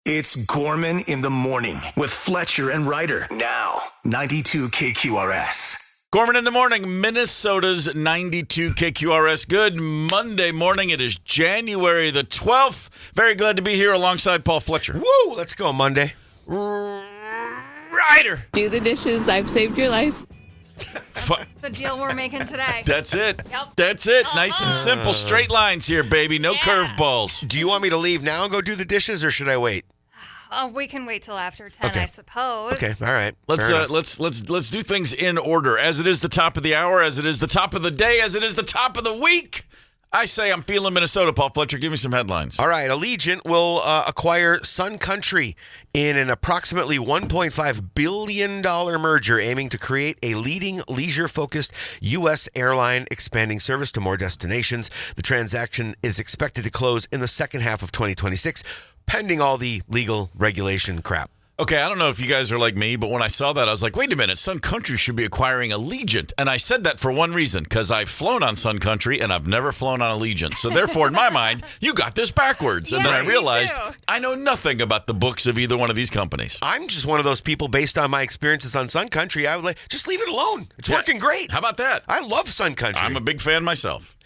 It's Gorman in the morning with Fletcher and Ryder. Now, 92 KQRS. Gorman in the morning, Minnesota's 92 KQRS. Good Monday morning. It is January the 12th. Very glad to be here alongside Paul Fletcher. Woo! Let's go, Monday. Ryder. Do the dishes. I've saved your life. The deal we're making today. That's it. Yep. That's it. Nice and simple. Straight lines here, baby. No curveballs. Do you want me to leave now and go do the dishes, or should I wait? Oh, we can wait till after 10, Okay. I suppose. Okay, all right. Let's do things in order. As it is the top of the hour, as it is the top of the day, as it is the top of the week. I say I'm feeling Minnesota, Paul Fletcher. Give me some headlines. All right, Allegiant will acquire Sun Country in an approximately $1.5 billion merger aiming to create a leading leisure-focused U.S. airline expanding service to more destinations. The transaction is expected to close in the second half of 2026, pending all the legal regulation crap. Okay, I don't know if you guys are like me, but when I saw that, I was like, wait a minute, Sun Country should be acquiring Allegiant. And I said that for one reason, because I've flown on Sun Country and I've never flown on Allegiant. So therefore, in my mind, you got this backwards. And then I realized I know nothing about the books of either one of these companies. I'm just one of those people, based on my experiences on Sun Country, I would like, just leave it alone. It's working great. How about that? I love Sun Country. I'm a big fan myself.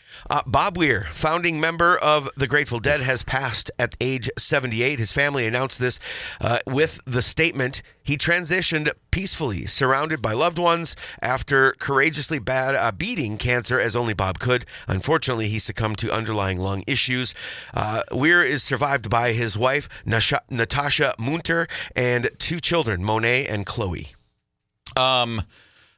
Bob Weir, founding member of the Grateful Dead, has passed at age 78. His family announced this with the statement, he transitioned peacefully, surrounded by loved ones after courageously beating cancer as only Bob could. Unfortunately, he succumbed to underlying lung issues. Weir is survived by his wife, Natasha Munter, and two children, Monet and Chloe.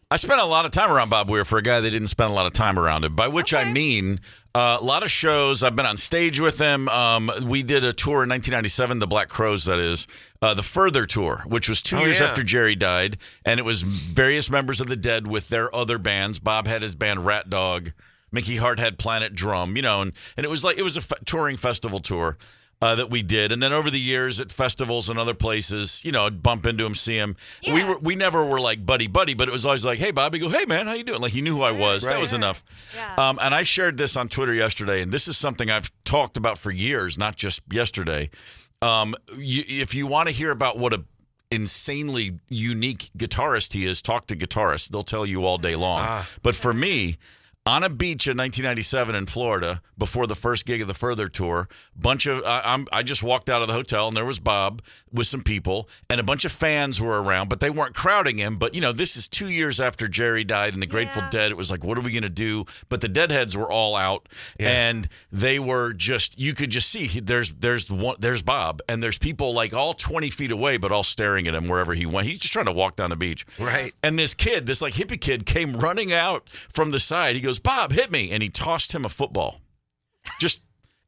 I spent a lot of time around Bob Weir for a guy that didn't spend a lot of time around him, by which I mean a lot of shows. I've been on stage with him. We did a tour in 1997, the Black Crowes, that is, the Further Tour, which was 2 years after Jerry died, and it was various members of the Dead with their other bands. Bob had his band Rat Dog. Mickey Hart had Planet Drum, and it was like it was a touring festival tour. That we did, and then over the years at festivals and other places, I'd bump into him, see him. Yeah. We never were like buddy, but it was always like, hey, Bob. He go, hey, man, how you doing? Like he knew who I was. Right. That was enough. Yeah. And I shared this on Twitter yesterday, and this is something I've talked about for years, not just yesterday. If you want to hear about what a insanely unique guitarist he is, talk to guitarists. They'll tell you all day long. But for me, on a beach in 1997 in Florida, before the first gig of the Further Tour, I just walked out of the hotel, and there was Bob with some people, and a bunch of fans were around, but they weren't crowding him. But, this is 2 years after Jerry died and the Grateful Dead. It was like, what are we going to do? But the Deadheads were all out, and they were just, you could just see, there's Bob, and there's people like all 20 feet away, but all staring at him wherever he went. He's just trying to walk down the beach. Right. And this kid, this like hippie kid, came running out from the side. He goes, Bob, hit me. And he tossed him a football.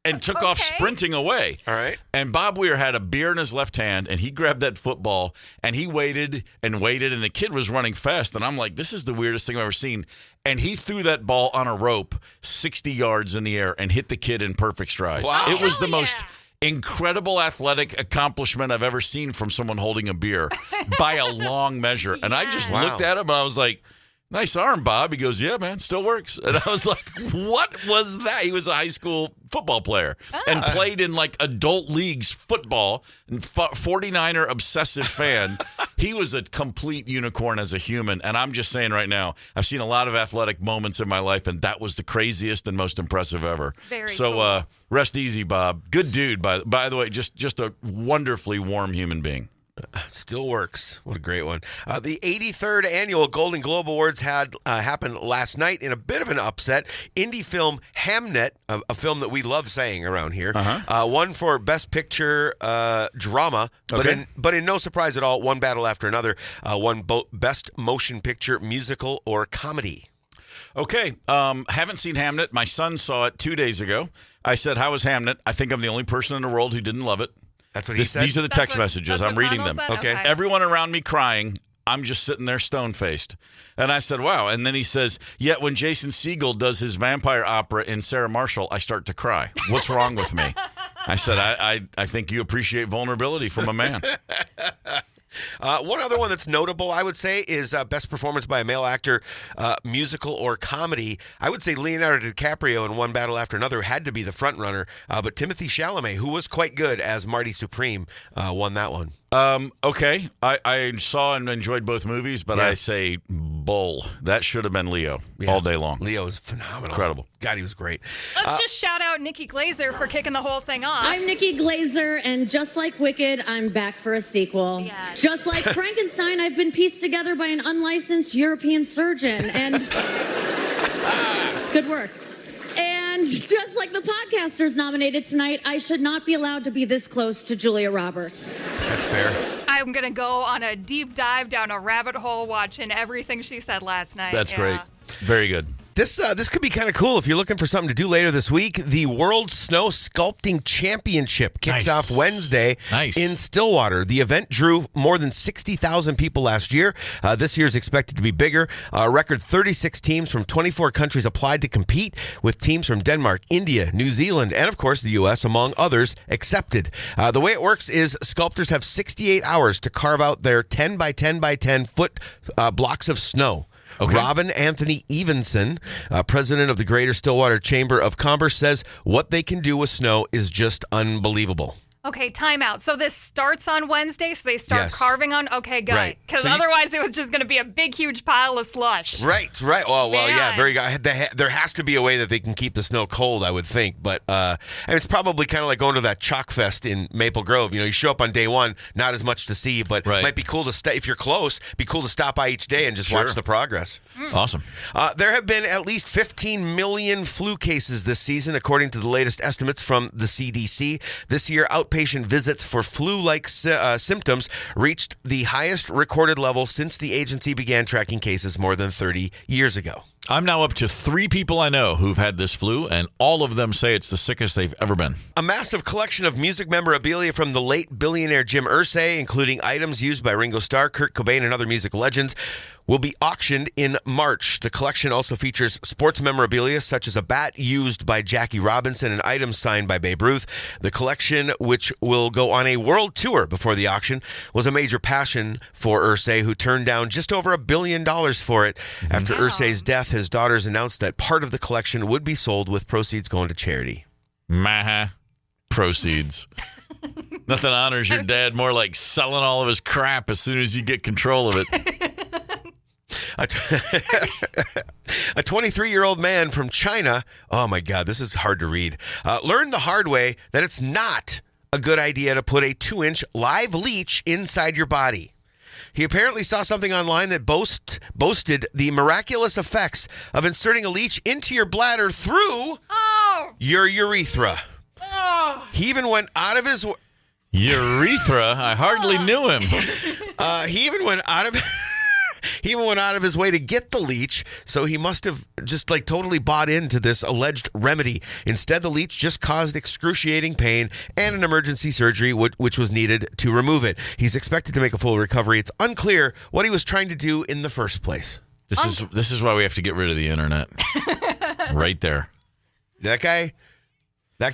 And took off sprinting away. All right. And Bob Weir had a beer in his left hand, and he grabbed that football, and he waited, and the kid was running fast. And I'm like, this is the weirdest thing I've ever seen. And he threw that ball on a rope 60 yards in the air and hit the kid in perfect stride. Wow. It was the most incredible athletic accomplishment I've ever seen from someone holding a beer by a long measure. And I just looked at him, and I was like, nice arm, Bob. He goes, yeah, man, still works. And I was like, what was that? He was a high school football player and played in like adult leagues football and 49er obsessive fan. He was a complete unicorn as a human. And I'm just saying right now, I've seen a lot of athletic moments in my life, and that was the craziest and most impressive ever. Very cool. Rest easy, Bob. Good dude, by the way, just a wonderfully warm human being. Still works. What a great one. The 83rd annual Golden Globe Awards had happened last night in a bit of an upset. Indie film Hamnet, a film that we love saying around here, won for Best Picture Drama, but in no surprise at all, one battle after another, won Best Motion Picture Musical or Comedy. Okay, haven't seen Hamnet. My son saw it 2 days ago. I said, how was Hamnet? I think I'm the only person in the world who didn't love it. That's what he said? These are the text messages. I'm reading them. Okay. Everyone around me crying. I'm just sitting there stone-faced. And I said, wow. And then he says, yet when Jason Segel does his vampire opera in Sarah Marshall, I start to cry. What's wrong with me? I said, I think you appreciate vulnerability from a man. One other one that's notable, I would say, is best performance by a male actor, musical or comedy. I would say Leonardo DiCaprio in One Battle After Another had to be the front runner, but Timothée Chalamet, who was quite good as Marty Supreme, won that one. Okay. I saw and enjoyed both movies, but I say bull. That should have been Leo all day long. Leo is phenomenal. Incredible. God, he was great. Let's just shout out Nikki Glazer for kicking the whole thing off. I'm Nikki Glazer, and just like Wicked, I'm back for a sequel. Yes. Just like Frankenstein, I've been pieced together by an unlicensed European surgeon, and it's good work. And just like the podcasters nominated tonight, I should not be allowed to be this close to Julia Roberts. That's fair. I'm going to go on a deep dive down a rabbit hole watching everything she said last night. That's great. Very good. This could be kind of cool if you're looking for something to do later this week. The World Snow Sculpting Championship kicks off Wednesday in Stillwater. The event drew more than 60,000 people last year. This year is expected to be bigger. A record 36 teams from 24 countries applied to compete, with teams from Denmark, India, New Zealand, and of course the U.S., among others, accepted. The way it works is sculptors have 68 hours to carve out their 10 by 10 by 10 foot blocks of snow. Okay. Robin Anthony Evenson, president of the Greater Stillwater Chamber of Commerce, says what they can do with snow is just unbelievable. Okay, time out. So this starts on Wednesday, so they start carving on? Okay, good. Right. Because otherwise it was just going to be a big, huge pile of slush. Right. Well, yeah, very good. There has to be a way that they can keep the snow cold, I would think. But and it's probably kind of like going to that Chalk Fest in Maple Grove. You know, you show up on day one, not as much to see, but it might be cool to stay. If you're close, be cool to stop by each day and just watch the progress. Awesome. There have been at least 15 million flu cases this season, according to the latest estimates from the CDC. This year, outpatient visits for flu-like symptoms reached the highest recorded level since the agency began tracking cases more than 30 years ago. I'm now up to 3 people I know who've had this flu, and all of them say it's the sickest they've ever been. A massive collection of music memorabilia from the late billionaire Jim Irsay, including items used by Ringo Starr, Kurt Cobain, and other music legends, will be auctioned in March. The collection also features sports memorabilia such as a bat used by Jackie Robinson and items signed by Babe Ruth. The collection, which will go on a world tour before the auction, was a major passion for Irsay, who turned down just over $1 billion for it. After Irsay's death, his daughters announced that part of the collection would be sold, with proceeds going to charity. Proceeds. Nothing honors your dad more like selling all of his crap as soon as you get control of it. A 23-year-old man from China, oh my God, this is hard to read, learned the hard way that it's not a good idea to put a 2-inch live leech inside your body. He apparently saw something online that boasted the miraculous effects of inserting a leech into your bladder through your urethra. He even went out of his... Urethra? I hardly knew him. He even went out of his way to get the leech, so he must have just totally bought into this alleged remedy. Instead, the leech just caused excruciating pain and an emergency surgery, which was needed to remove it. He's expected to make a full recovery. It's unclear what he was trying to do in the first place. This is why we have to get rid of the internet. Right there. That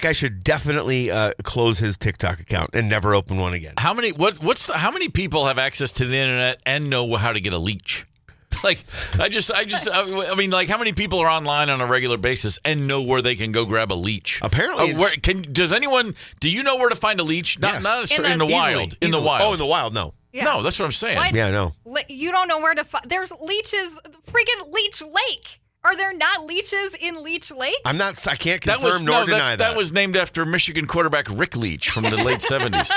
guy should definitely close his TikTok account and never open one again. How many people have access to the internet and know how to get a leech? I mean, how many people are online on a regular basis and know where they can go grab a leech? Apparently, do you know where to find a leech? Not in the wild. In the wild. Oh, in the wild, no. Yeah. No, that's what I'm saying. What? Yeah, no. You don't know where to find. There's leeches, freaking Leech Lake. Are there not leeches in Leech Lake? I can't confirm nor deny that. That was named after Michigan quarterback Rick Leach from the late 70s.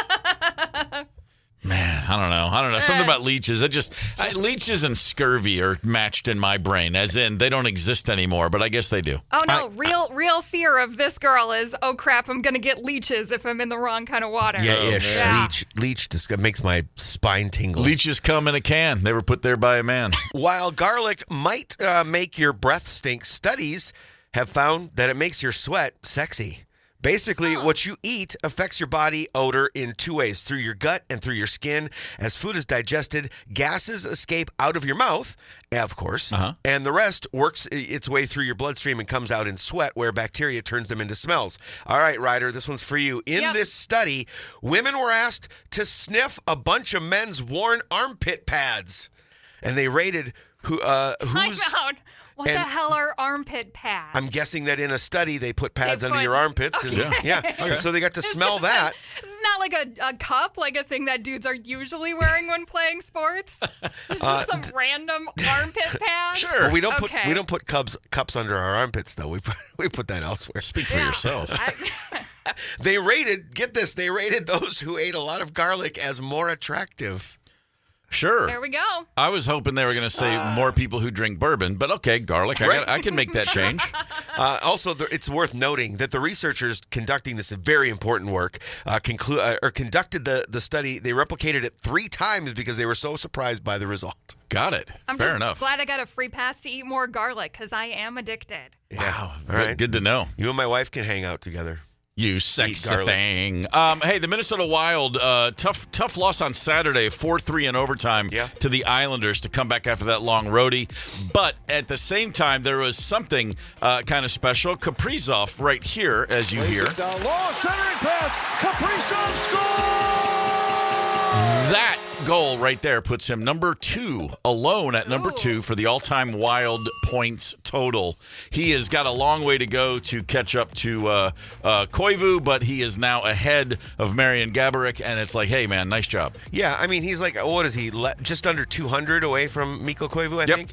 Man, I don't know. Something about leeches. Leeches and scurvy are matched in my brain, as in they don't exist anymore, but I guess they do. Oh, no. Real fear of this girl is, oh, crap, I'm going to get leeches if I'm in the wrong kind of water. Yeah. Leech just makes my spine tingle. Leeches come in a can. They were put there by a man. While garlic might make your breath stink, studies have found that it makes your sweat sexy. Basically, what you eat affects your body odor in two ways, through your gut and through your skin. As food is digested, gases escape out of your mouth, of course, and the rest works its way through your bloodstream and comes out in sweat, where bacteria turns them into smells. All right, Ryder, this one's for you. In this study, women were asked to sniff a bunch of men's worn armpit pads, and they rated who's... Time out. What the hell are armpit pads? I'm guessing that in a study they put pads under your armpits. Okay. And so they got to smell that. It's not like a cup, like a thing that dudes are usually wearing when playing sports. It's just some random armpit pad. Sure. Well, we don't put cups under our armpits though. We put that elsewhere. Speak for yourself. They rated those who ate a lot of garlic as more attractive. Sure. There we go. I was hoping they were going to say more people who drink bourbon, but okay, garlic. I can make that change. Also, it's worth noting that the researchers conducting this very important work conducted the study. They replicated it 3 times because they were so surprised by the result. Got it. I'm Fair just enough. glad I got a free pass to eat more garlic because I am addicted. Wow. All right. Good to know. You and my wife can hang out together. You sexy thing. Hey, the Minnesota Wild, tough loss on Saturday, 4-3 in overtime to the Islanders to come back after that long roadie. But at the same time, there was something kind of special. Kaprizov right here, as you hear. Down low, centering pass. Kaprizov scores! That goal right there puts him number 2, alone at number 2 for the all-time Wild points total. He has got a long way to go to catch up to Koivu, but he is now ahead of Marian Gaborik, and it's like, hey, man, nice job. Yeah, I mean, he's like, what is he, just under 200 away from Mikko Koivu, I think?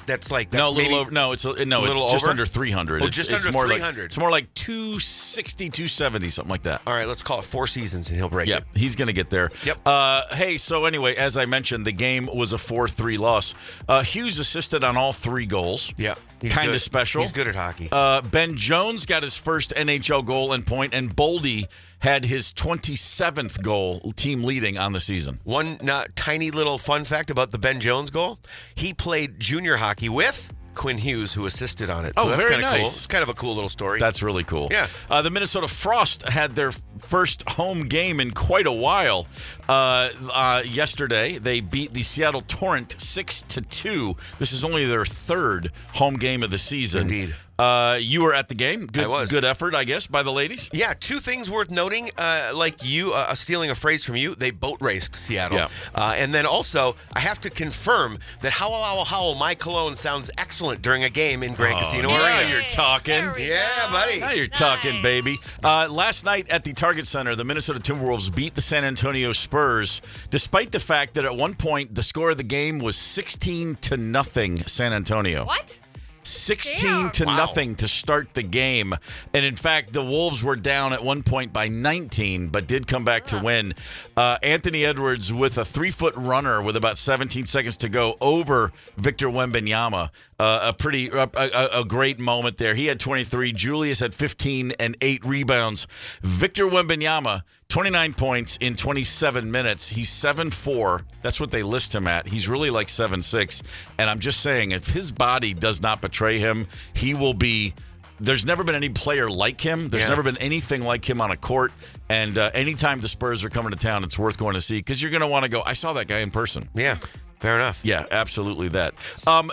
That's it's just under 300. Oh, just under 300. It's more like 260, 270, something like that. All right, let's call it 4 seasons, and he'll break it. Yep, he's going to get there. Yep. Hey, so anyway, as I mentioned, the game was a 4-3 loss. Hughes assisted on all 3 goals. Yeah. Kind of special. He's good at hockey. Ben Jones got his first NHL goal and point, and Boldy had his 27th goal, team leading on the season. One tiny little fun fact about the Ben Jones goal, he played junior hockey with Quinn Hughes, who assisted on it. So that's very kind of nice. cool. It's kind of a cool little story. That's really cool. Yeah. The Minnesota Frost had their first home game in quite a while. Yesterday, they beat the Seattle Torrent 6-2. This is only their 3rd home game of the season. Indeed. You were at the game. I was. Good effort, I guess, by the ladies. Yeah, 2 things worth noting. Stealing a phrase from you, they boat raced Seattle. Yeah. And then also, I have to confirm that Howl, Howl, Howl, My Cologne sounds excellent during a game in Grand Casino Now Arena. you're talking. Yeah, buddy. Now you're talking, baby. Last night at the Target Center, the Minnesota Timberwolves beat the San Antonio Spurs, despite the fact that at one point the score of the game was 16-0 San Antonio. What? 16-0 to start the game. And in fact, the Wolves were down at one point by 19, but did come back to win. Anthony Edwards with a 3-foot runner with about 17 seconds to go over Victor Wembanyama. A great moment there. He had 23. Julius had 15 and 8 rebounds. Victor Wembanyama, 29 points in 27 minutes. He's 7'4". That's what they list him at. He's really like 7'6". And I'm just saying, if his body does not betray him, he will be... There's never been any player like him. There's never been anything like him on a court. And anytime the Spurs are coming to town, it's worth going to see because you're going to want to go, I saw that guy in person. Yeah. Fair enough. Yeah, absolutely that.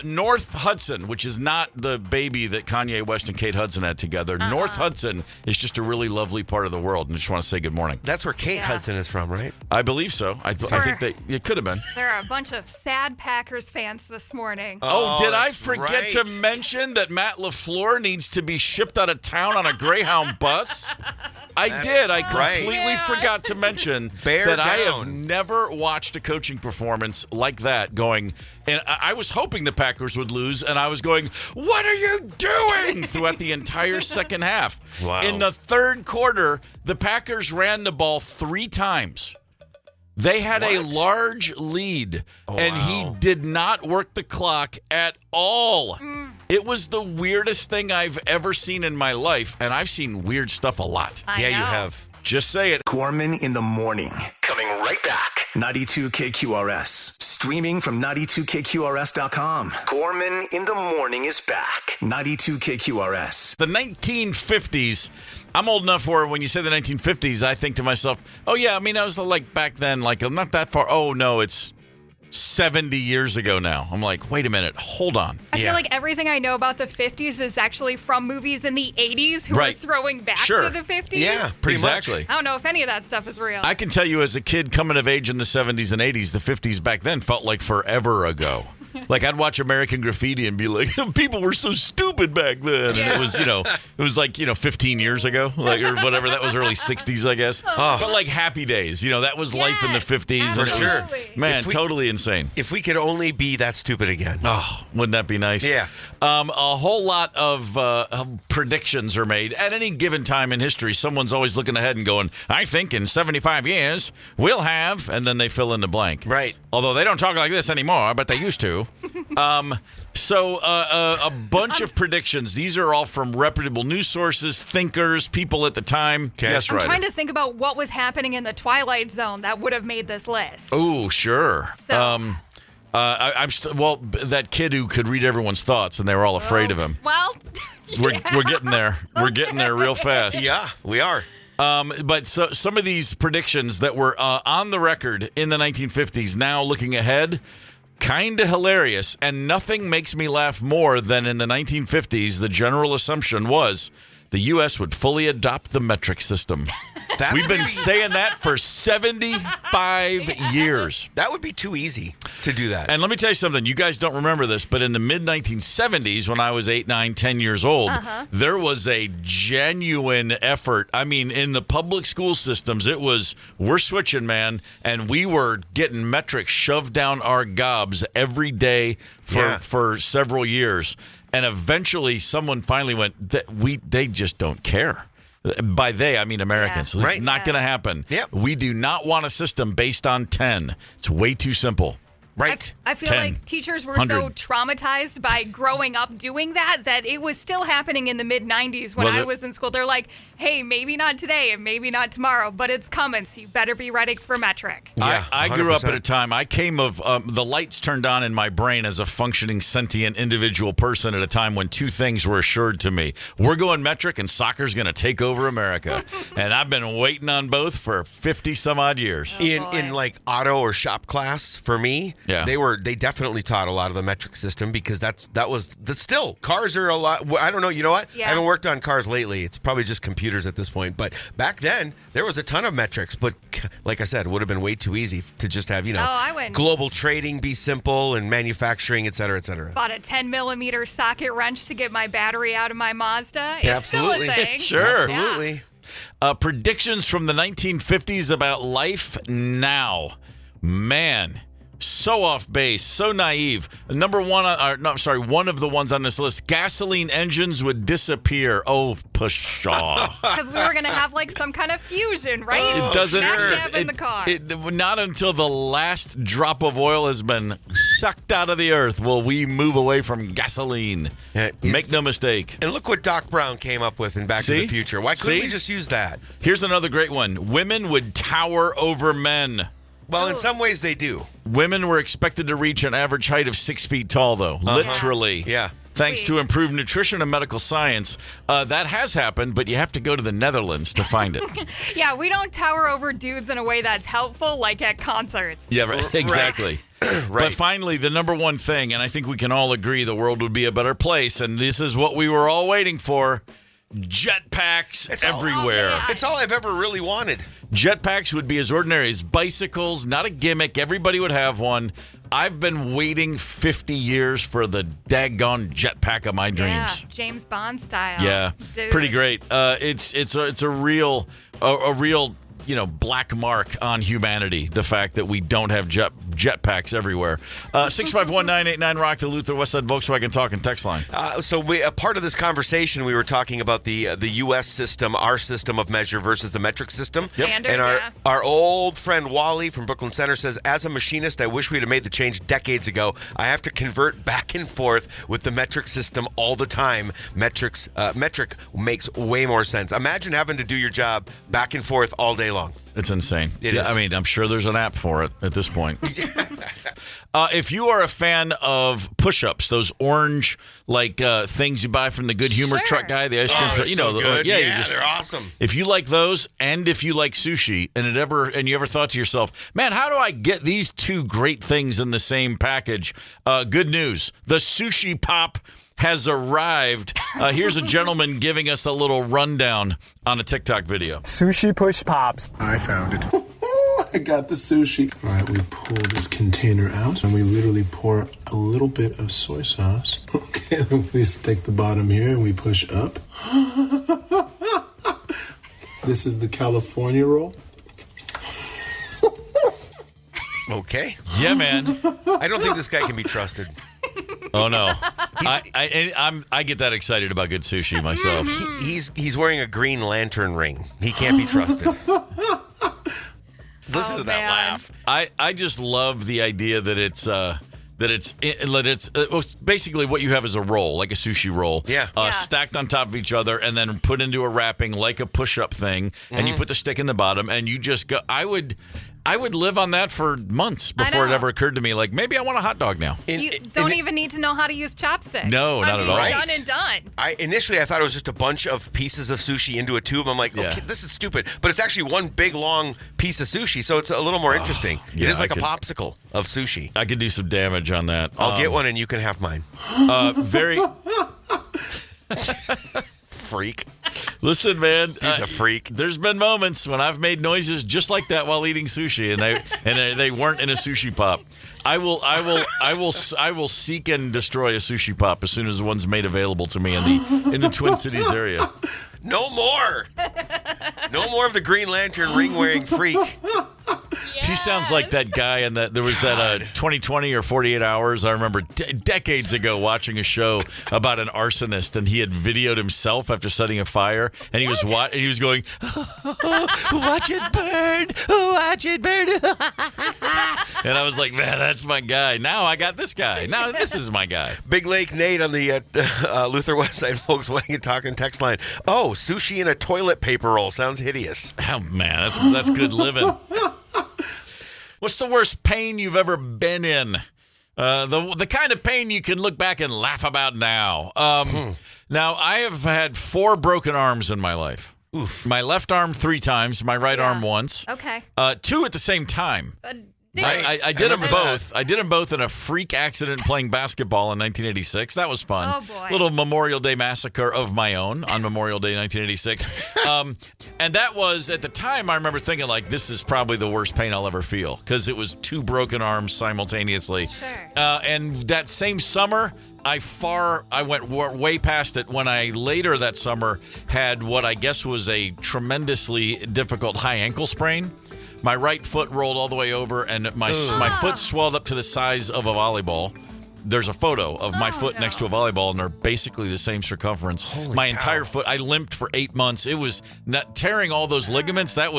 North Hudson, which is not the baby that Kanye West and Kate Hudson had together. North Hudson is just a really lovely part of the world, and I just want to say good morning. That's where Kate Hudson is from, right? I believe so. I think that it could have been. There are a bunch of sad Packers fans this morning. Oh, did I forget right. to mention that Matt LaFleur needs to be shipped out of town on a Greyhound bus? I did. I completely forgot to mention that I have never watched a coaching performance like that going, and I was hoping the Packers would lose, and I was going, what are you doing? Throughout the entire second half. Wow. In the third quarter, the Packers ran the ball 3 times. They had a large lead, and he did not work the clock at all. It was the weirdest thing I've ever seen in my life, and I've seen weird stuff a lot. I know. You have. Just say it. Gorman in the morning. Coming right back. 92 KQRS. Streaming from 92KQRS.com. Gorman in the Morning is back. 92 KQRS. The 1950s, I'm old enough where when you say the 1950s, I think to myself, oh, yeah, I mean, I was like back then, like not that far. Oh, no, it's 70 years ago now. I'm like, wait a minute, hold on. I feel like everything I know about the 50s is actually from movies in the 80s who are throwing back to the 50s. Yeah, pretty much. Exactly. I don't know if any of that stuff is real. I can tell you as a kid coming of age in the 70s and 80s, the 50s back then felt like forever ago. Like I'd watch American Graffiti and be like, people were so stupid back then. And it was, it was like, 15 years ago, like or whatever. That was early 60s, I guess. But like Happy Days, that was life in the 50s. For and it sure. was, man, totally insane. If we could only be that stupid again. Oh, wouldn't that be nice? Yeah. A whole lot of predictions are made at any given time in history. Someone's always looking ahead and going, I think in 75 years we'll have, and then they fill in the blank. Right. Although they don't talk like this anymore, but they used to. So a bunch of predictions. These are all from reputable news sources, thinkers, people at the time. Okay. Yes, I'm Ryder. trying to think about what was happening in the Twilight Zone that would have made this list. Oh, sure. So- That kid who could read everyone's thoughts, and they were all afraid of him. Well, We're getting there. We're getting there real fast. Yeah, we are. But some of these predictions that were on the record in the 1950s, now looking ahead, kind of hilarious. And nothing makes me laugh more than in the 1950s, the general assumption was the U.S. would fully adopt the metric system. We've been saying that for 75 years. That would be too easy to do that. And let me tell you something. You guys don't remember this, but in the mid-1970s, when I was 8, 9, 10 years old, there was a genuine effort. I mean, in the public school systems, it was, we're switching, man, and we were getting metrics shoved down our gobs every day for several years. And eventually, someone finally went, they just don't care. By they, I mean Americans. Yeah. It's not going to happen. Yep. We do not want a system based on 10. It's way too simple. Right. I feel 10, like teachers were 100. so traumatized by growing up doing that it was still happening in the mid-90s when Was I it? was in school. They're like, hey, maybe not today and maybe not tomorrow, but it's coming, so you better be ready for metric. Yeah, I grew up 100%. at a time, I came of the lights turned on in my brain as a functioning, sentient, individual person at a time when two things were assured to me. We're going metric and soccer's going to take over America. And I've been waiting on both for 50 some odd years. In like auto or shop class for me, Yeah. they definitely taught a lot of the metric system because still cars are a lot. I don't know. You know what? Yeah. I haven't worked on cars lately. It's probably just computers at this point. But back then there was a ton of metrics. But like I said, it would have been way too easy to just have I wouldn't. global trading be simple and manufacturing, et cetera, et cetera. Bought a 10-millimeter socket wrench to get my battery out of my Mazda. It's Absolutely. still a thing. Sure. Absolutely. Predictions from the 1950s about life now. Man, so off base, so naive. One of the ones on this list, gasoline engines would disappear. Oh, pshaw. Because we were going to have like some kind of fusion, right? It doesn't. Smack dab in the car. Not until the last drop of oil has been sucked out of the earth will we move away from gasoline. Yeah, Make no mistake. And look what Doc Brown came up with in Back to the Future. Why couldn't we just use that? Here's another great one. Women would tower over men. Well, in some ways they do. Women were expected to reach an average height of 6 feet tall, though. Literally. Yeah. Thanks to improved nutrition and medical science. That has happened, but you have to go to the Netherlands to find it. Yeah, we don't tower over dudes in a way that's helpful, like at concerts. Yeah, right. Exactly. Right. But finally, the number one thing, and I think we can all agree the world would be a better place, and this is what we were all waiting for, jetpacks everywhere. It's all I've ever really wanted. Jetpacks would be as ordinary as bicycles, not a gimmick. Everybody would have one. I've been waiting 50 years for the daggone jetpack of my dreams. Yeah, James Bond style. Yeah, Dude. pretty great. It's a real black mark on humanity. The fact that we don't have jetpacks everywhere. 651-989 Rock, the Luther Westside Volkswagen Talk and Text line. A part of this conversation, we were talking about the U.S. system, our system of measure versus the metric system. Yep. Standard, And our old friend Wally from Brooklyn Center says, as a machinist, I wish we'd have made the change decades ago. I have to convert back and forth with the metric system all the time. Metric makes way more sense. Imagine having to do your job back and forth all day long. long. It's insane. It is. I mean, I'm sure there's an app for it at this point. If you are a fan of push-ups, those orange things you buy from the Good Humor truck guy, the ice cream truck, so good. yeah, they're awesome. If you like those, and if you like sushi, and you ever thought to yourself, man, how do I get these two great things in the same package? Good news: the Sushi Pop has arrived. Here's a gentleman giving us a little rundown on a TikTok video. Sushi Push Pops. I found it. I got the sushi. All right, we pull this container out and we literally pour a little bit of soy sauce. Okay, then we stick the bottom here and we push up. This is the California roll. Okay. Yeah, man. I don't think this guy can be trusted. Oh no, I get that excited about good sushi myself. He's wearing a Green Lantern ring. He can't be trusted. Listen to that laugh. I just love the idea that it's basically what you have is a roll, like a sushi roll. Yeah. Stacked on top of each other and then put into a wrapping like a push-up thing, and you put the stick in the bottom, and you just go. I would live on that for months before it ever occurred to me, like, maybe I want a hot dog now. You don't even need to know how to use chopsticks. No, not at all. Right. Done and done. Initially, I thought it was just a bunch of pieces of sushi into a tube. I'm like, okay, this is stupid. But it's actually one big, long piece of sushi, so it's a little more interesting. Yeah, it is like a popsicle of sushi. I could do some damage on that. I'll get one, and you can have mine. Very... Freak. Listen, man, dude's a freak. There's been moments when I've made noises just like that while eating sushi, and they weren't in a sushi pop. I will seek and destroy a sushi pop as soon as one's made available to me in the Twin Cities area. No more. No more of the Green Lantern ring wearing freak. She sounds like that guy, and there was that 2020 or 48 Hours. I remember decades ago watching a show about an arsonist, and he had videoed himself after setting a fire, and he was going, "Watch it burn, watch it burn." And I was like, man, that's my guy. Now I got this guy. Now this is my guy. Big Lake Nate on the Luther Westside Volkswagen Talking text line. Oh, sushi in a toilet paper roll sounds hideous. Oh man, that's good living. What's the worst pain you've ever been in? The kind of pain you can look back and laugh about now. Now, I have had 4 broken arms in my life. Oof. My left arm 3 times, my right arm once. Okay. 2 at the same time. I did them both. I did them both in a freak accident playing basketball in 1986. That was fun. Oh, boy. Little Memorial Day massacre of my own on Memorial Day 1986. And that was, at the time, I remember thinking, like, this is probably the worst pain I'll ever feel, because it was 2 broken arms simultaneously. Sure. And that same summer, I went way past it when I later that summer had what I guess was a tremendously difficult high ankle sprain. My right foot rolled all the way over, and my foot swelled up to the size of a volleyball. There's a photo of my foot next to a volleyball, and they're basically the same circumference. My entire foot, I limped for 8 months. It was not tearing all those ligaments. That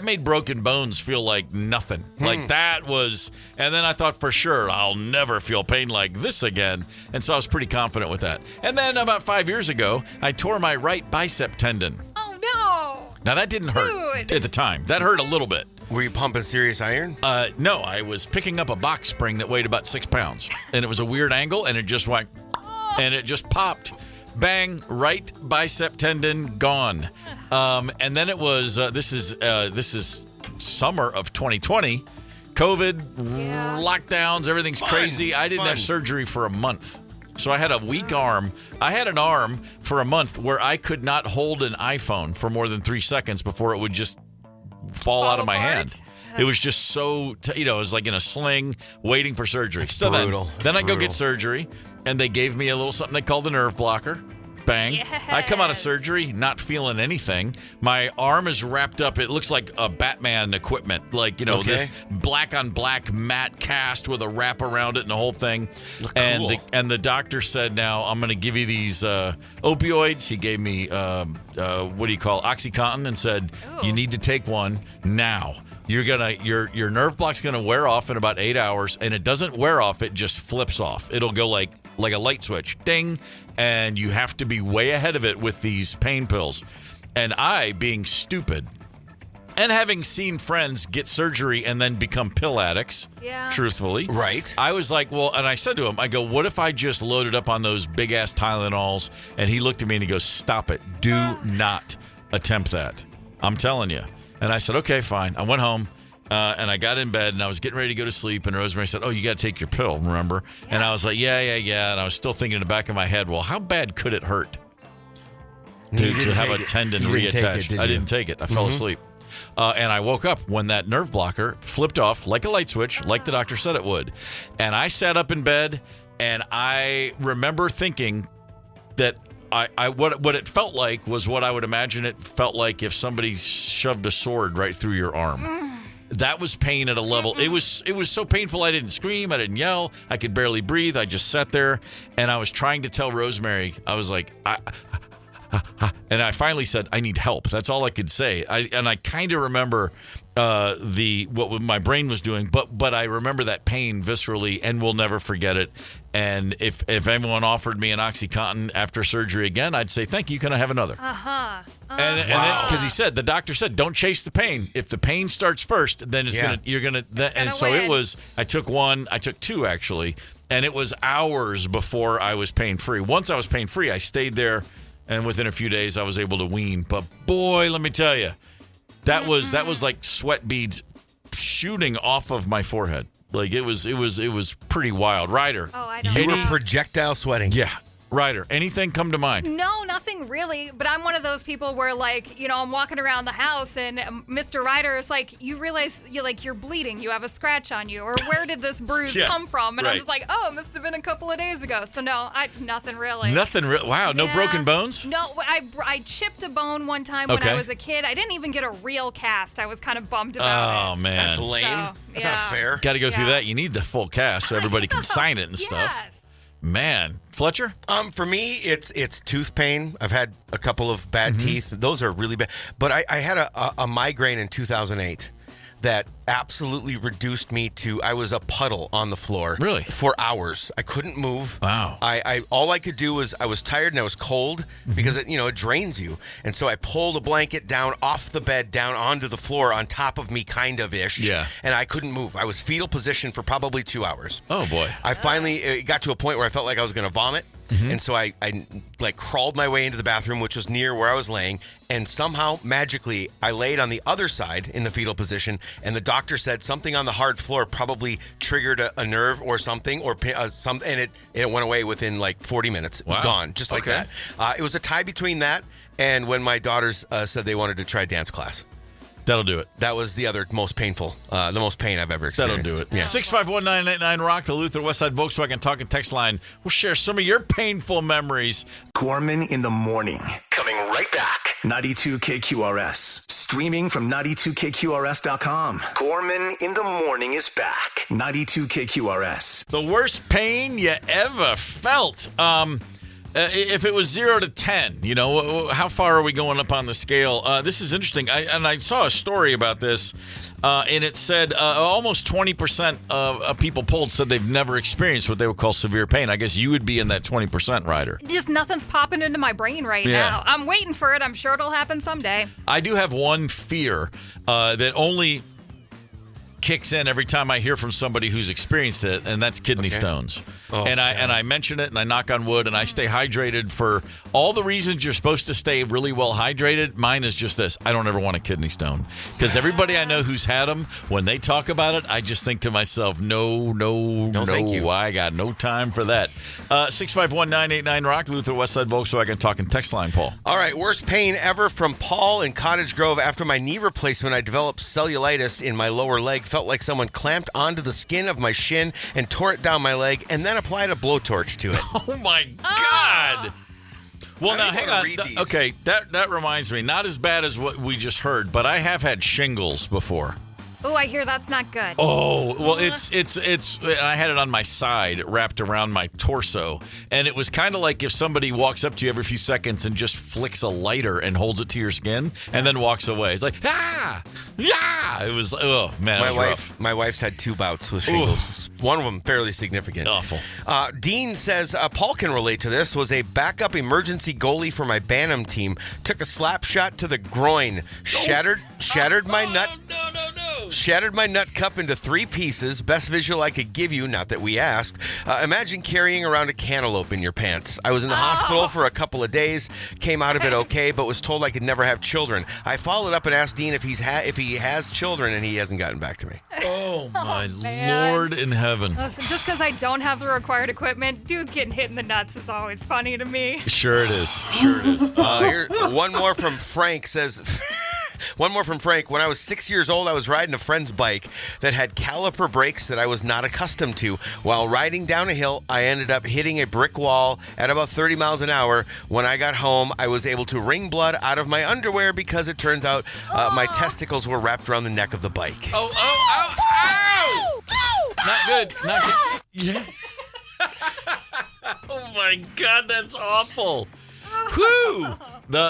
made broken bones feel like nothing. Like that was, and then I thought for sure I'll never feel pain like this again. And so I was pretty confident with that. And then about 5 years ago, I tore my right bicep tendon. Oh no! Now that didn't hurt at the time. That hurt a little bit. Were you pumping serious iron? No, I was picking up a box spring that weighed about 6 pounds, and it was a weird angle, and it just went, and it just popped, bang, right bicep tendon gone, and then it was this is summer of 2020, COVID, lockdowns, everything's crazy. I didn't have surgery for a month. So I had a weak arm. I had an arm for a month where I could not hold an iPhone for more than 3 seconds before it would just fall out of my hand. It was just so, it was like in a sling waiting for surgery. It's brutal. Then I go get surgery, and they gave me a little something they called a nerve blocker. Bang. Yes. I come out of surgery not feeling anything. My arm is wrapped up. It looks like a Batman equipment. Like, this black on black matte cast with a wrap around it and the whole thing. Cool. And the doctor said, now I'm going to give you these opioids. He gave me, OxyContin, and said, you need to take one now. Your nerve block's gonna wear off in about 8 hours, and it doesn't wear off, it just flips off. It'll go like a light switch, ding, and you have to be way ahead of it with these pain pills. And I, being stupid, And having seen friends get surgery and then become pill addicts, truthfully. Right. I was like, well, and I said to him, I go, what if I just loaded up on those big-ass Tylenols? And he looked at me and he goes, stop it. Do not attempt that. I'm telling you. And I said, okay, fine. I went home. And I got in bed, and I was getting ready to go to sleep, and Rosemary said, oh, you got to take your pill, remember? Yeah. And I was like, yeah. And I was still thinking in the back of my head, well, how bad could it hurt to have a tendon reattached? I didn't take it. I fell asleep. And I woke up when that nerve blocker flipped off like a light switch, like the doctor said it would. And I sat up in bed, and I remember thinking that what it felt like was what I would imagine it felt like if somebody shoved a sword right through your arm. That was pain at a level. It was so painful. I didn't scream. I didn't yell. I could barely breathe. I just sat there, and I was trying to tell Rosemary. I was like, and I finally said, I need help. That's all I could say. I kind of remember what my brain was doing, but I remember that pain viscerally, and will never forget it. And if anyone offered me an OxyContin after surgery again, I'd say, thank you. Can I have another? And because the doctor said, don't chase the pain. If the pain starts first, then you're gonna. And so it was. I took one. I took two actually, and it was hours before I was pain free. Once I was pain free, I stayed there, and within a few days, I was able to wean. But boy, let me tell you, that was like sweat beads shooting off of my forehead. Like it was pretty wild. Ryder. Oh, I don't know. You were projectile sweating. Yeah. Ryder, anything come to mind? No, nothing really. But I'm one of those people where, like, I'm walking around the house and Mr. Ryder is like, you realize you're bleeding. You have a scratch on you. Or where did this bruise come from? And I'm just like, oh, it must have been a couple of days ago. So no, nothing really. Nothing real. Wow, no broken bones? No, I chipped a bone one time when I was a kid. I didn't even get a real cast. I was kind of bummed about it. Oh, man. That's lame. So, That's not fair. Got to go through that. You need the full cast so everybody can sign it and stuff. Man, Fletcher? For me, it's tooth pain. I've had a couple of bad teeth. Those are really bad. But I had a migraine in 2008 that absolutely reduced me to, I was a puddle on the floor. Really? For hours. I couldn't move. Wow. All I could do was, I was tired and I was cold because it drains you. And so I pulled a blanket down off the bed, down onto the floor on top of me, kind of ish. Yeah. And I couldn't move. I was fetal position for probably 2 hours. Oh, boy. I finally it got to a point where I felt like I was going to vomit. And so I like crawled my way into the bathroom, which was near where I was laying. And somehow, magically, I laid on the other side in the fetal position. And the doctor said something on the hard floor probably triggered a nerve or something, and it went away within like 40 minutes. It was gone, just like that. It was a tie between that and when my daughters said they wanted to try dance class. That'll do it. That was the other most painful, the most pain I've ever experienced. That'll do it. Yeah. 651-989-ROCK, the Luther Westside Volkswagen Talking Text Line. We'll share some of your painful memories. Gorman in the morning. Coming right back. 92 KQRS. Streaming from 92KQRS.com. Gorman in the morning is back. 92 KQRS. The worst pain you ever felt. If it was 0 to 10, how far are we going up on the scale? This is interesting. I saw a story about this, and it said almost 20% of people polled said they've never experienced what they would call severe pain. I guess you would be in that 20%, Ryder. Just nothing's popping into my brain right now. I'm waiting for it. I'm sure it'll happen someday. I do have one fear that only kicks in every time I hear from somebody who's experienced it, and that's kidney stones. I mention it, and I knock on wood, and I stay hydrated for all the reasons you're supposed to stay really well hydrated. Mine is just this: I don't ever want a kidney stone, because everybody I know who's had them, when they talk about it, I just think to myself, no, thank you. I got no time for that. 651-989-ROCK, Luther Westside Volkswagen Talking Text Line, Paul. All right, worst pain ever from Paul in Cottage Grove. After my knee replacement, I developed cellulitis in my lower leg. Felt like someone clamped onto the skin of my shin and tore it down my leg, and then applied a blowtorch to it. Oh my God! Well, now hang on. Okay, that reminds me. Not as bad as what we just heard, but I have had shingles before. Oh, I hear that's not good. Oh, well, it's. I had it on my side, wrapped around my torso, and it was kind of like if somebody walks up to you every few seconds and just flicks a lighter and holds it to your skin, and then walks away. It's like, ah! Yeah, it was. Oh man, My wife's had 2 bouts with shingles. Ooh. One of them fairly significant. Awful. Dean says Paul can relate to this. Was a backup emergency goalie for my Bantam team. Took a slap shot to the groin. Shattered my nut. Shattered my nut cup into 3 pieces. Best visual I could give you, not that we asked. Imagine carrying around a cantaloupe in your pants. I was in the hospital for a couple of days. Came out of it okay, but was told I could never have children. I followed up and asked Dean if he has children, and he hasn't gotten back to me. Oh, my Lord in heaven. Listen, just because I don't have the required equipment, dudes getting hit in the nuts is always funny to me. Sure it is. Here, one more from Frank says... One more from Frank. When I was 6 years old, I was riding a friend's bike that had caliper brakes that I was not accustomed to. While riding down a hill, I ended up hitting a brick wall at about 30 miles an hour. When I got home, I was able to wring blood out of my underwear because it turns out my testicles were wrapped around the neck of the bike. Ow! Not good. Yeah. Oh, my God, that's awful. Whew!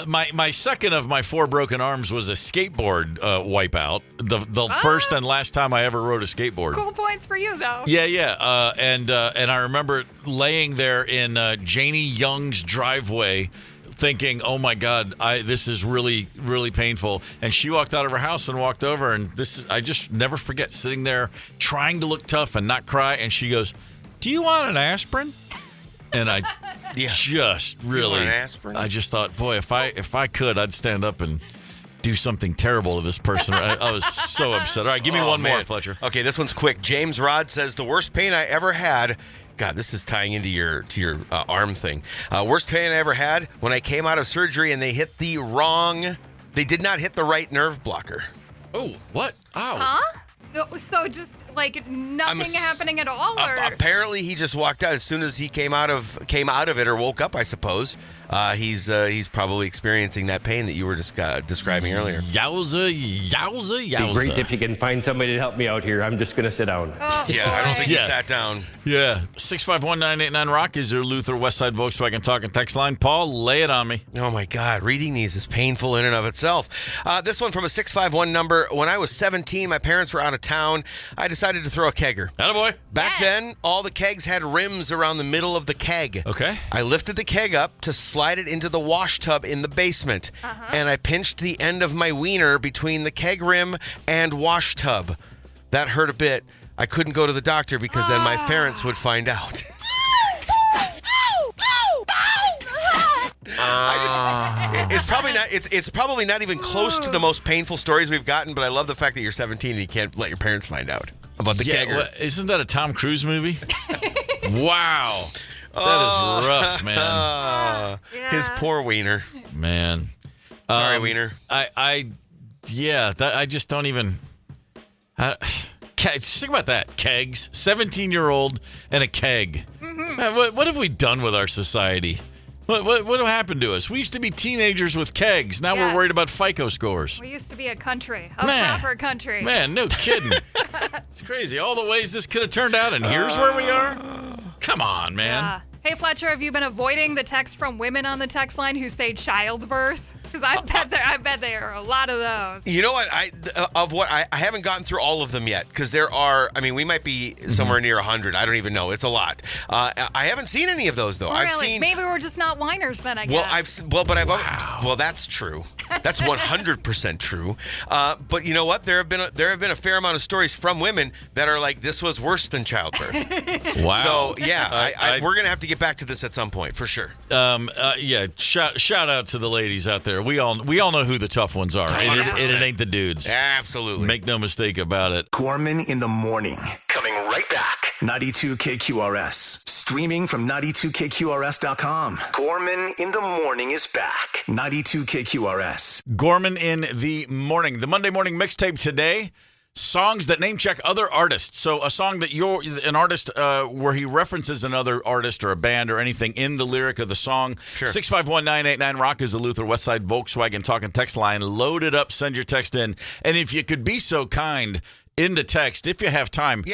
My second of my 4 broken arms was a skateboard wipeout. The first and last time I ever rode a skateboard. Cool points for you, though. Yeah. And I remember laying there in Janie Young's driveway thinking, oh, my God, this is really, really painful. And she walked out of her house and walked over. And I just never forget sitting there trying to look tough and not cry. And she goes, do you want an aspirin? And I just really, I just thought, boy, if I could, I'd stand up and do something terrible to this person. I was so upset. All right, give me one more, Fletcher. Okay, this one's quick. James Rod says the worst pain I ever had. God, this is tying into your arm thing. Worst pain I ever had when I came out of surgery and they hit the wrong. They did not hit the right nerve blocker. Oh, what? Ow. Huh? No, so just like nothing happening at all, or apparently he just walked out as soon as he came out of it or woke up, I suppose. He's probably experiencing that pain that you were describing earlier. Yowza. It'd be great if you can find somebody to help me out here. I'm just going to sit down. Oh, yeah, I don't think he sat down. Yeah. 651-989-ROCK is your Luther Westside Volkswagen Talk and Text line. Paul, lay it on me. Oh, my God. Reading these is painful in and of itself. This one from a 651 number. When I was 17, my parents were out of town. I decided to throw a kegger. Attaboy. Back then, all the kegs had rims around the middle of the keg. Okay. I lifted the keg up to slide it into the wash tub in the basement, and I pinched the end of my wiener between the keg rim and wash tub. That hurt a bit. I couldn't go to the doctor because then my parents would find out. It's probably not even close to the most painful stories we've gotten, but I love the fact that you're 17 and you can't let your parents find out about the kegger. Well, isn't that a Tom Cruise movie? Wow. That is rough, man. His poor wiener. Man. Sorry, wiener. I just don't even... think about that. Kegs. 17-year-old and a keg. Mm-hmm. What have we done with our society? What happened to us? We used to be teenagers with kegs. Now we're worried about FICO scores. We used to be a country. A proper country. Man, no kidding. It's crazy. All the ways this could have turned out, and here's where we are? Come on, man. Yeah. Hey, Fletcher, have you been avoiding the text from women on the text line who say childbirth? Because I bet there are a lot of those. You know what? I haven't gotten through all of them yet because there are. I mean, we might be somewhere near 100. I don't even know. It's a lot. I haven't seen any of those though. Well, I've really? seen. Maybe we're just not whiners then. I guess. Well, that's true. That's 100% true. But you know what? There have been a fair amount of stories from women that are like, this was worse than childbirth. Wow. So yeah, we're gonna have to get back to this at some point for sure. Shout out to the ladies out there. We all know who the tough ones are. It ain't the dudes. Absolutely. Make no mistake about it. Gorman in the morning. Coming right back. 92 KQRS. Streaming from 92KQRS.com. Gorman in the morning is back. 92 KQRS. Gorman in the morning. The Monday morning mixtape today. Songs that name check other artists. So a song that you're an artist where he references another artist or a band or anything in the lyric of the song. Sure. 651-989-ROCK is the Luther Westside Volkswagen Talk and Text line. Load it up. Send your text in. And if you could be so kind, in the text, if you have time,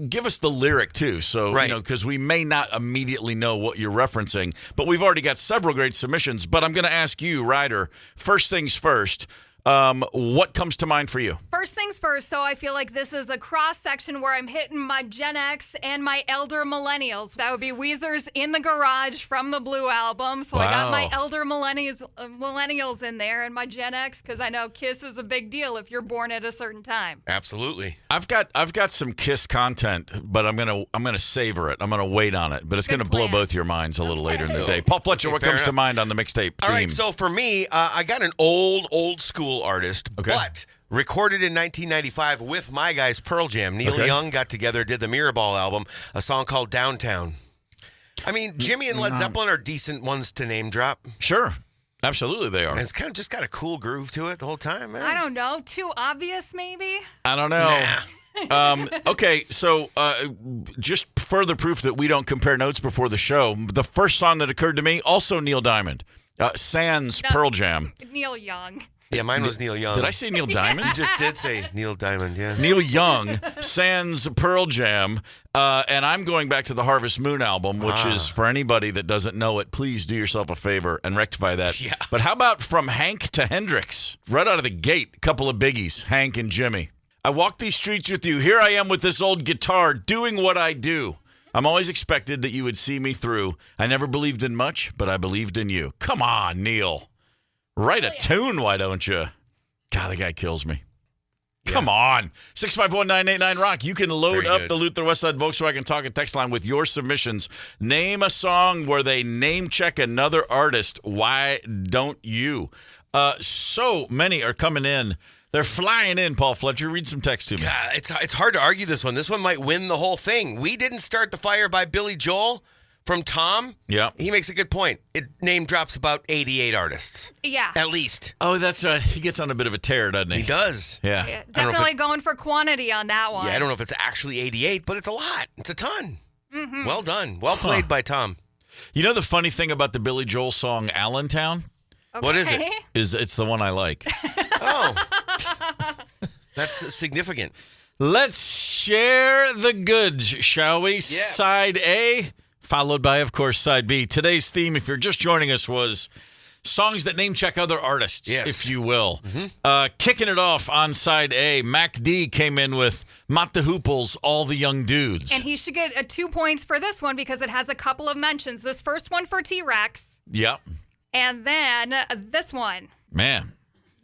give us the lyric too. So, because we may not immediately know what you're referencing, but we've already got several great submissions. But I'm going to ask you, Ryder, first things first. What comes to mind for you? First things first, so I feel like this is a cross-section where I'm hitting my Gen X and my elder millennials. That would be Weezer's In the Garage from the Blue Album. So I got my elder millennials in there and my Gen X, because I know Kiss is a big deal if you're born at a certain time. Absolutely. I've got some Kiss content, but I'm gonna savor it. I'm gonna wait on it, but it's gonna blow both your minds a little later in the day. Paul Fletcher, what comes to mind on the mixtape All theme? right, so for me, I got an old school artist, but recorded in 1995 with my guys Pearl Jam. Neil Young got together, did the Mirrorball album, a song called Downtown. I mean, Jimmy and Led Zeppelin are decent ones to name drop. Sure. Absolutely they are. And it's kind of just got a cool groove to it the whole time, man. I don't know. Too obvious, maybe? I don't know. Okay, so just further proof that we don't compare notes before the show. The first song that occurred to me, also Neil Diamond. Sans Pearl Jam. Neil Young. Yeah, mine was Neil Young. Did I say Neil Diamond? You just did say Neil Diamond, yeah. Neil Young, Sans Pearl Jam, and I'm going back to the Harvest Moon album, which is, for anybody that doesn't know it, please do yourself a favor and rectify that. Yeah. But how about From Hank to Hendrix? Right out of the gate, a couple of biggies, Hank and Jimmy. I walk these streets with you. Here I am with this old guitar, doing what I do. I'm always expected that you would see me through. I never believed in much, but I believed in you. Come on, Neil. Write a tune, why don't you? God, the guy kills me. Yeah. Come on. 651-989-ROCK. You can load up the Luther Westside Volkswagen Talk and Text line with your submissions. Name a song where they name check another artist. Why don't you? So many are coming in. They're flying in, Paul Fletcher. Read some text to me. God, it's hard to argue this one. This one might win the whole thing. We Didn't Start the Fire by Billy Joel from Tom. Yeah. He makes a good point. It name drops about 88 artists. Yeah. At least. Oh, that's right. He gets on a bit of a tear, doesn't he? He does. Yeah. Definitely going for quantity on that one. Yeah, I don't know if it's actually 88, but it's a lot. It's a ton. Mm-hmm. Well done. Well played by Tom. You know the funny thing about the Billy Joel song Allentown? Okay. What is it? It's the one I like. Oh. That's significant. Let's share the goods, shall we? Yes. Side A, followed by, of course, Side B. Today's theme, if you're just joining us, was songs that name check other artists, if you will. Mm-hmm. Kicking it off on Side A, Mac D came in with Mott the Hoople's All the Young Dudes. And he should get 2 points for this one because it has a couple of mentions. This first one for T-Rex. Yep. And then this one. Man.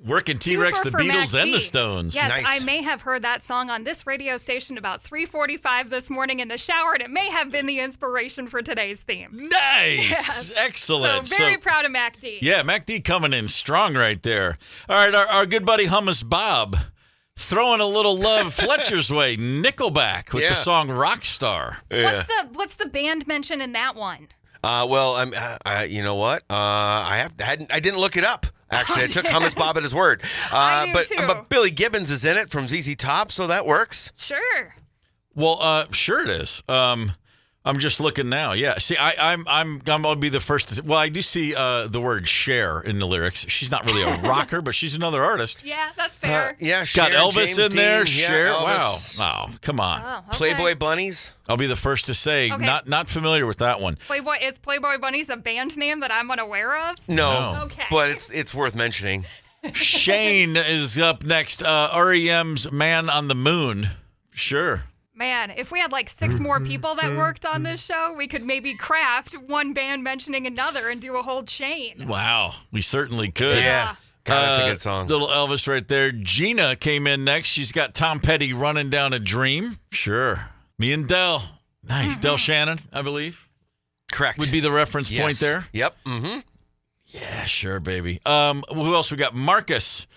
Working T-Rex, the Beatles, and the Stones. Yes, nice. I may have heard that song on this radio station about 3:45 this morning in the shower, and it may have been the inspiration for today's theme. Nice. Yes. Excellent. So very proud of Mac D. Yeah, Mac D coming in strong right there. All right, our good buddy Hummus Bob throwing a little love Fletcher's way. Nickelback with the song Rockstar. Yeah. What's the band mention in that one? You know what? I didn't look it up. Actually, I took Hummus Bob at his word. But Billy Gibbons is in it from ZZ Top, so that works. Sure. Well, sure it is. I'm just looking now. Yeah. See, I'm gonna be the first to. Well, I do see the word Cher in the lyrics. She's not really a rocker, but she's another artist. Yeah, that's fair. Yeah, Cher, got Elvis James in there. Dean, Cher. Elvis. Wow. Oh, come on. Oh, okay. Playboy Bunnies. I'll be the first to say, not familiar with that one. Is Playboy Bunnies a band name that I'm unaware of? No. Okay. But it's worth mentioning. Shane is up next. REM's Man on the Moon. Sure. Man, if we had like 6 more people that worked on this show, we could maybe craft one band mentioning another and do a whole chain. Wow. We certainly could. Yeah. God, that's a good song. Little Elvis right there. Gina came in next. She's got Tom Petty Running Down a Dream. Sure. Me and Del. Nice. Del Shannon, I believe. Correct. Would be the reference point there. Yep. Mm-hmm. Yeah, sure, baby. Who else we got? Marcus.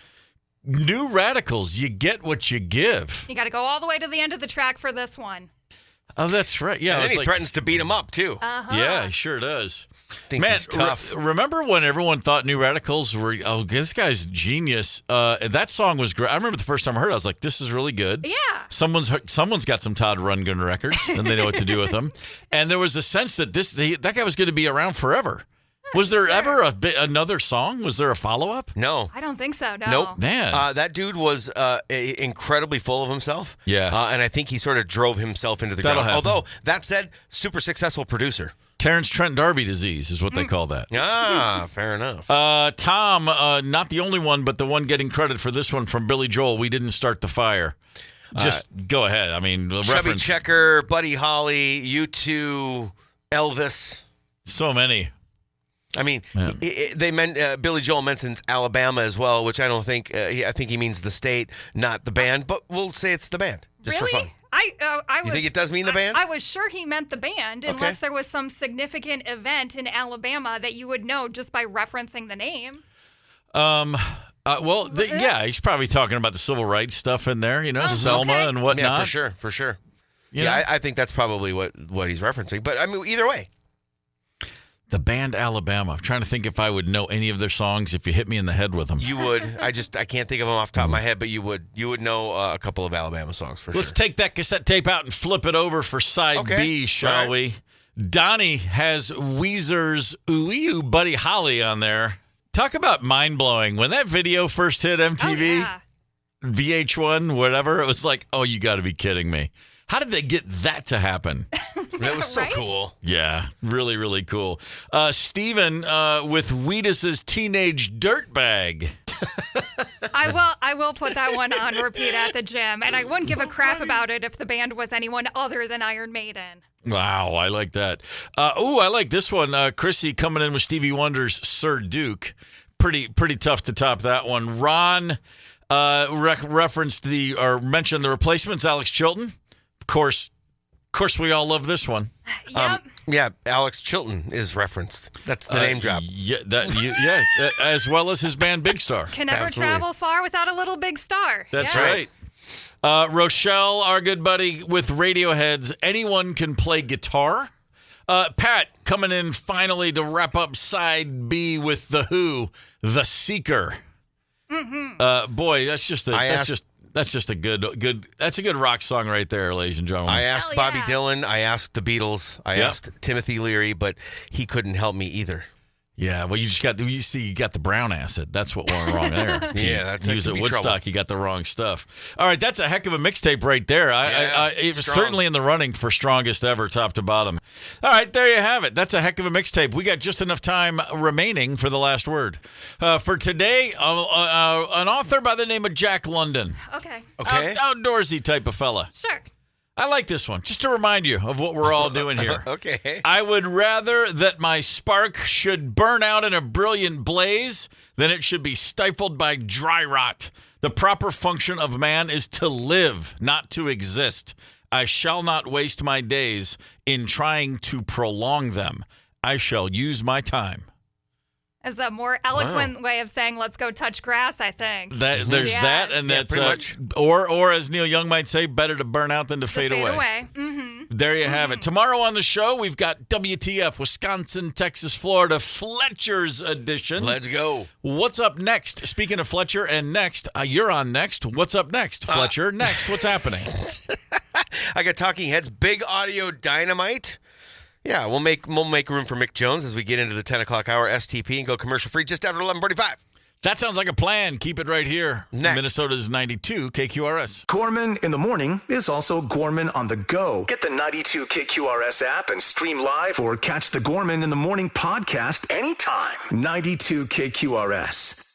New Radicals. You get what you give. You got to go all the way to the end of the track for this one. Oh, that's right. Yeah. And then he threatens to beat him up, too. Uh-huh. Yeah, he sure does. Thinks he's tough. Remember when everyone thought New Radicals were, this guy's genius. That song was great. I remember the first time I heard it, I was like, this is really good. Yeah. Someone's got some Todd Rundgren records, and they know what to do with them. And there was a sense that that guy was going to be around forever. Was there ever another song? Was there a follow-up? No. I don't think so, no. Nope. Man. That dude was incredibly full of himself. Yeah. And I think he sort of drove himself into the ground. That'll happen. Although, that said, super successful producer. Terrence Trent D'Arby disease is what they call that. Fair enough. Tom, not the only one, but the one getting credit for this one from Billy Joel. We didn't start the fire. Just go ahead. I mean, Chubby reference. Checker, Buddy Holly, U2, Elvis. So many. I mean, they meant Billy Joel mentions Alabama as well, which I don't think. I think he means the state, not the band. But we'll say it's the band, just for fun. You think it does mean the band? I was sure he meant the band, unless there was some significant event in Alabama that you would know just by referencing the name. He's probably talking about the civil rights stuff in there, Selma and whatnot. Yeah, for sure. I think that's probably what he's referencing. But I mean, either way. The band Alabama. I'm trying to think if I would know any of their songs if you hit me in the head with them. You would. I can't think of them off the top of my head, but you would. You would know a couple of Alabama songs for sure. Let's take that cassette tape out and flip it over for side B, shall we? Donnie has Weezer's Ooh Buddy Holly on there. Talk about mind-blowing. When that video first hit MTV, VH1, whatever, it was like, oh, you got to be kidding me. How did they get that to happen? That was so cool. Yeah, really, really cool. Steven with Wheatus's Teenage Dirtbag. I will put that one on repeat at the gym, and I wouldn't give a crap about it if the band was anyone other than Iron Maiden. Wow, I like that. I like this one. Chrissy coming in with Stevie Wonder's Sir Duke. Pretty tough to top that one. Ron referenced mentioned the Replacements, Alex Chilton. Of course, we all love this one. Yep. Alex Chilton is referenced. That's the name drop. As well as his band Big Star. Can never travel far without a little big star. That's right. Rochelle, our good buddy with Radiohead's Anyone Can Play Guitar. Pat coming in finally to wrap up side B with The Who, The Seeker. Mm-hmm. Boy, that's just a good rock song right there, ladies and gentlemen. I asked Bobby Dylan, I asked the Beatles, I asked Timothy Leary, but he couldn't help me either. Yeah, well, you got the brown acid. That's what went wrong there. That's use at Woodstock. Trouble. You got the wrong stuff. All right, that's a heck of a mixtape right there. It was certainly in the running for strongest ever, top to bottom. All right, there you have it. That's a heck of a mixtape. We got just enough time remaining for the last word. For today, an author by the name of Jack London. Okay. Outdoorsy type of fella. Sure. I like this one, just to remind you of what we're all doing here. Okay. I would rather that my spark should burn out in a brilliant blaze than it should be stifled by dry rot. The proper function of man is to live, not to exist. I shall not waste my days in trying to prolong them. I shall use my time. Is a more eloquent way of saying "let's go touch grass." I think there's that, and that's pretty much. Or as Neil Young might say, better to burn out than to fade away. Mm-hmm. There you have it. Tomorrow on the show, we've got WTF, Wisconsin, Texas, Florida, Fletcher's edition. Let's go. What's up next? Speaking of Fletcher and next, you're on next. What's up next, Fletcher? Next, what's happening? I got Talking Heads, Big Audio Dynamite. Yeah, we'll make room for Mick Jones as we get into the 10 o'clock hour STP and go commercial free just after 11:45. That sounds like a plan. Keep it right here. Next. Minnesota's 92 KQRS. Gorman in the morning is also Gorman on the go. Get the 92 KQRS app and stream live or catch the Gorman in the morning podcast anytime. 92 KQRS.